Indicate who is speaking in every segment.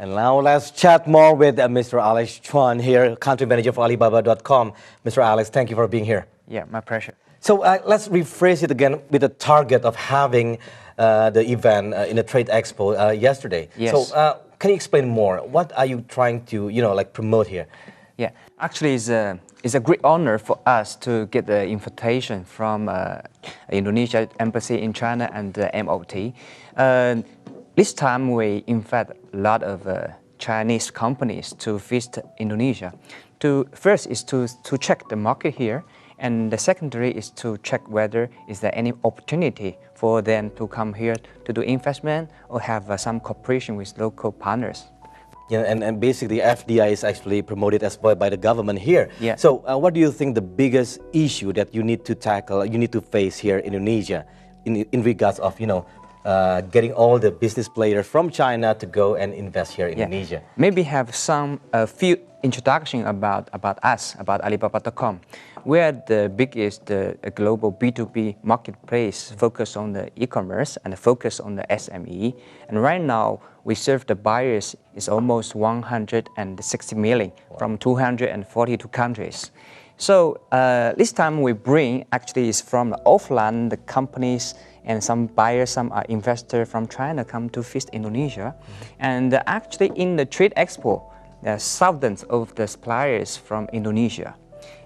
Speaker 1: And now let's chat more with Mr. Alex Chuan here, country manager for Alibaba.com. Mr. Alex, thank you for being here.
Speaker 2: Yeah, my pleasure.
Speaker 1: So let's rephrase it again with the target of having the event in the Trade Expo yesterday.
Speaker 2: Yes.
Speaker 1: So can you explain more? What are you trying to, promote here?
Speaker 2: Yeah, actually, it's a great honor for us to get the invitation from Indonesia Embassy in China and the MOT. This time we invite a lot of Chinese companies to visit Indonesia. First is to check the market here, and the secondary is to check whether is there any opportunity for them to come here to do investment or have some cooperation with local partners.
Speaker 1: Yeah, and basically FDI is actually promoted as well by the government here.
Speaker 2: Yeah.
Speaker 1: So what do you think the biggest issue that you need to tackle, you need to face here in Indonesia in regards of, getting all the business players from China to go and invest here in Indonesia?
Speaker 2: Maybe have a few introduction about us, about Alibaba.com. We are the biggest global B2B marketplace focused on the e-commerce and focused on the SME. And right now, we serve the buyers is almost 160 million from 242 countries. So this time we bring actually is from the offline, the companies and some buyers, some investors from China come to visit Indonesia. And actually in the Trade Expo, there are thousands of the suppliers from Indonesia.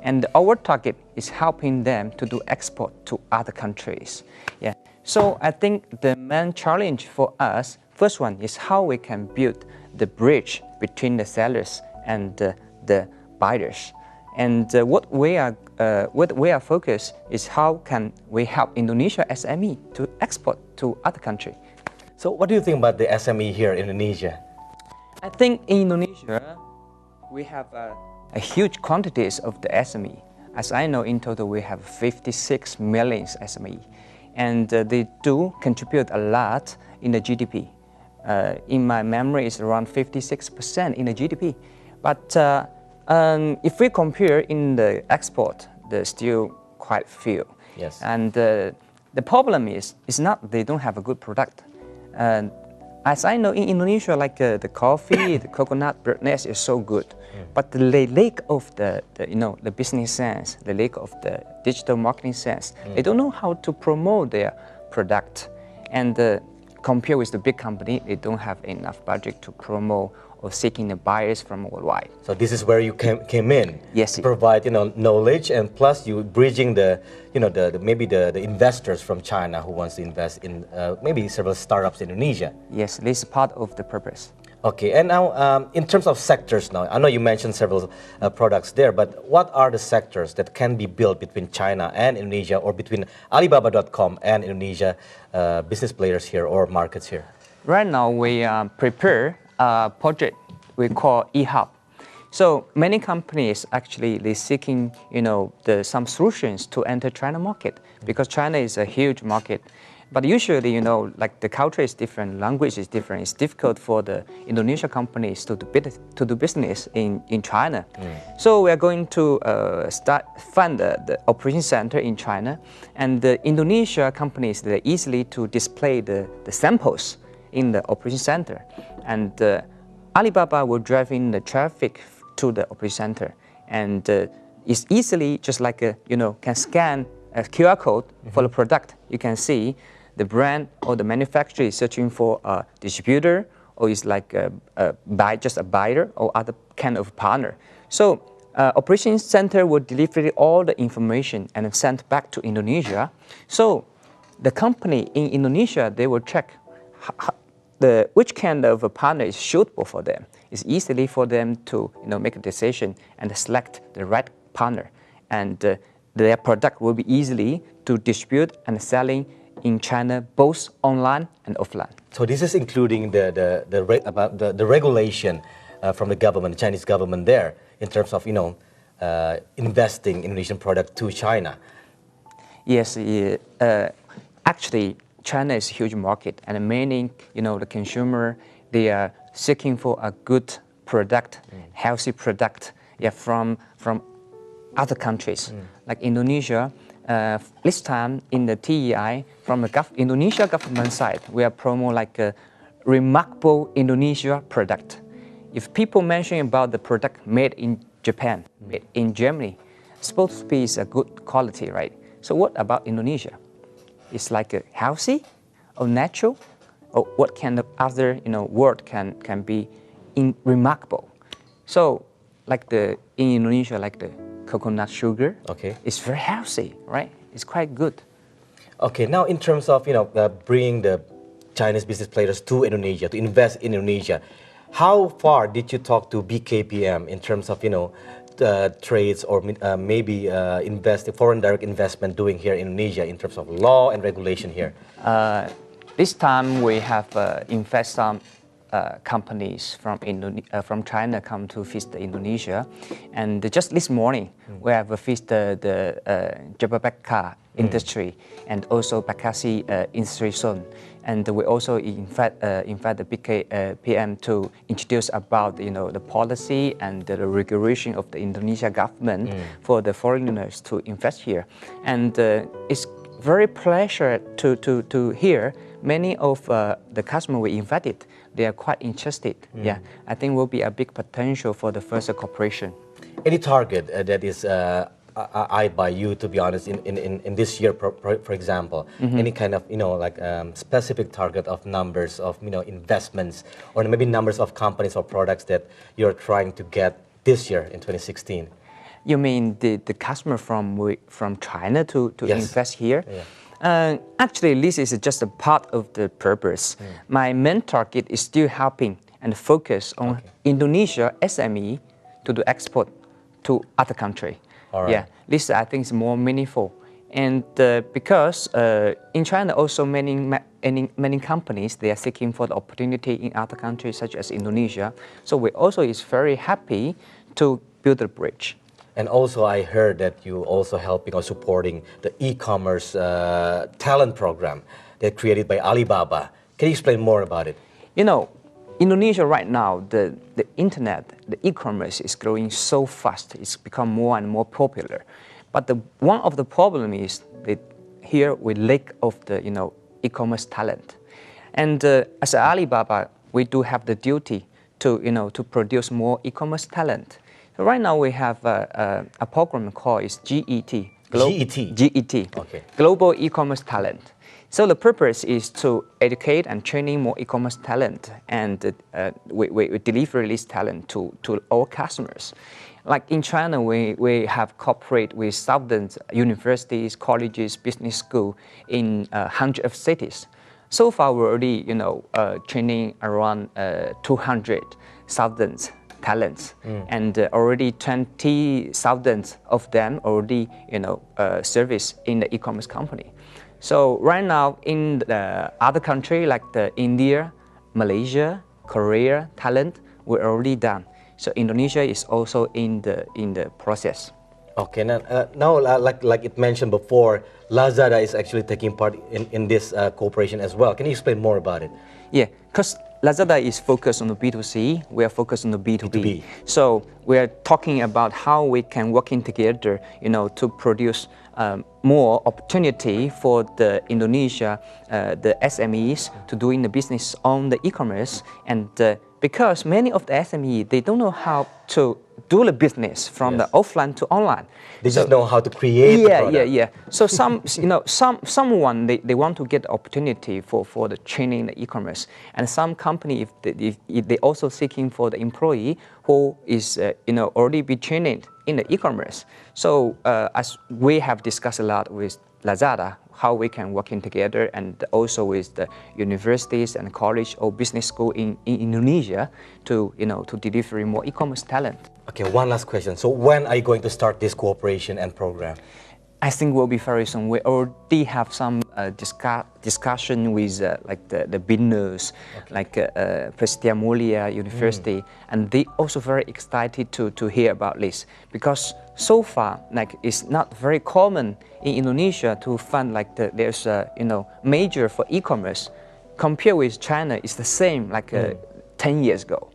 Speaker 2: And our target is helping them to do export to other countries. Yeah. So I think the main challenge for us, first one is how we can build the bridge between the sellers and the buyers. And what we are focused is how can we help Indonesia SME to export to other countries.
Speaker 1: So what do you think about the SME here in Indonesia?
Speaker 2: I think in Indonesia, we have a huge quantities of the SME. As I know, in total, we have 56 million SME. And they do contribute a lot in the GDP. In my memory, it's around 56% in the GDP. But if we compare in the export, there's still quite few.
Speaker 1: Yes.
Speaker 2: And the problem is not they don't have a good product. As I know, in Indonesia, like the coffee, the coconut birdnest is so good, but the lack of the business sense, the lack of the digital marketing sense, they don't know how to promote their product. And compare with the big company, they don't have enough budget to promote or seeking the buyers from worldwide.
Speaker 1: So this is where you came in.
Speaker 2: Yes.
Speaker 1: To provide knowledge, and plus you bridging the investors from China who wants to invest in maybe several startups in Indonesia.
Speaker 2: Yes, this is part of the purpose.
Speaker 1: Okay, and now in terms of sectors now, I know you mentioned several products there, but what are the sectors that can be built between China and Indonesia, or between Alibaba.com and Indonesia business players here or markets here?
Speaker 2: Right now we prepare a project we call eHub. So many companies actually they're seeking some solutions to enter China market, because China is a huge market. But usually, like the culture is different, language is different. It's difficult for the Indonesian companies to do business in China. So we are going to fund the operation center in China, and the Indonesia companies, they easily to display the samples in the operation center. And Alibaba will drive in the traffic to the operation center. And it's easily just like, can scan a QR code for the product. You can see the brand or the manufacturer is searching for a distributor, or is like just a buyer or other kind of partner. So operation center will deliver all the information and send back to Indonesia. So the company in Indonesia, they will check which kind of a partner is suitable for them. It's easily for them to make a decision and select the right partner, and their product will be easily to distribute and selling in China, both online and offline.
Speaker 1: So this is including the regulation from the government, the Chinese government there, in terms of investing Indonesian product to China.
Speaker 2: Yes, actually, China is a huge market, and many, the consumer, they are seeking for a good product, healthy product, from other countries. Like Indonesia, this time in the TEI, from the Indonesia government side, we are promoting like a remarkable Indonesia product. if people mention about the product made in Japan, made in Germany, it's supposed to be a good quality, right? So what about Indonesia? It's like a healthy or natural, or what kind of other word can be remarkable? So like in Indonesia, like the coconut sugar,
Speaker 1: okay,
Speaker 2: it's very healthy, right? It's quite good.
Speaker 1: Okay, now in terms of bringing the Chinese business players to Indonesia to invest in Indonesia, how far did you talk to BKPM in terms of trades or maybe foreign direct investment doing here in Indonesia in terms of law and regulation here?
Speaker 2: This time we have invest some companies from China come to visit Indonesia, and just this morning we have visited the Jababeka industry and also Bekasi industry zone, and we also invite the BKPM to introduce about the policy and the regulation of the Indonesia government for the foreigners to invest here, and it's very pleasure to hear many of the customers we invited. They are quite interested. Yeah, I think will be a big potential for the further cooperation.
Speaker 1: Any target that is eyed by you, to be honest, in this year, for example, any kind of specific target of numbers of investments or maybe numbers of companies or products that you're trying to get this year in 2016?
Speaker 2: You mean the customer from China to
Speaker 1: Yes.
Speaker 2: invest here?
Speaker 1: Yeah.
Speaker 2: Actually, this is just a part of the purpose. My main target is still helping and focus on Indonesia SME to do export to other country.
Speaker 1: Right.
Speaker 2: Yeah, this I think is more meaningful. And because in China also many companies, they are seeking for the opportunity in other countries such as Indonesia. So we also is very happy to build a bridge.
Speaker 1: And also, I heard that you also helping or supporting the e-commerce talent program that created by Alibaba. Can you explain more about it?
Speaker 2: Indonesia right now, the internet, the e-commerce is growing so fast. It's become more and more popular. But one of the problem is that here we lack of the e-commerce talent. And as Alibaba, we do have the duty to produce more e-commerce talent. Right now we have a program called GET. GET.
Speaker 1: Okay.
Speaker 2: Global E-commerce Talent. So the purpose is to educate and training more e-commerce talent, and we deliver this talent to our customers. Like in China, we have cooperate with thousands universities, colleges, business school in hundreds of cities. So far, we're already training around 200,000 talents, and already 20,000 of them already service in the e-commerce company. So right now in the other country like India, Malaysia, Korea, Thailand, we're already done. So Indonesia is also in the process.
Speaker 1: Okay, now like it mentioned before, Lazada is actually taking part in this cooperation as well. Can you explain more about it?
Speaker 2: Yeah, because Lazada is focused on the B2C, we are focused on the B2B. So we are talking about how we can working together, to produce more opportunity for the Indonesia, the SMEs to doing the business on the e-commerce, and because many of the SME, they don't know how to do the business from the offline to online.
Speaker 1: They just know how to create the product.
Speaker 2: Yeah. So someone they want to get opportunity for the training the e-commerce, and some company if they also seeking for the employee who is already be trained in the e-commerce. So as we have discussed a lot with Lazada, how we can working together, and also with the universities and college or business school in Indonesia to deliver more e-commerce talent.
Speaker 1: Okay, one last question. So when are you going to start this cooperation and program?
Speaker 2: I think we'll be very soon. We already have some discussion with the business, like Prestia Mulia University, and they also very excited to hear about this, because so far it's not very common in Indonesia to find there's a major for e-commerce. Compared with China, it's the same 10 years ago.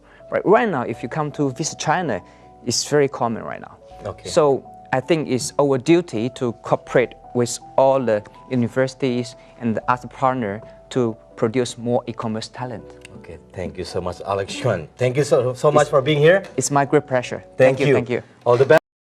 Speaker 2: Right now, if you come to visit China, it's very common right now.
Speaker 1: Okay.
Speaker 2: So I think it's our duty to cooperate with all the universities and the other partners to produce more e-commerce talent.
Speaker 1: Okay, thank you so much, Alex Xuan. Thank you so much for being here.
Speaker 2: It's my great pleasure.
Speaker 1: Thank you.
Speaker 2: Thank you.
Speaker 1: All the best.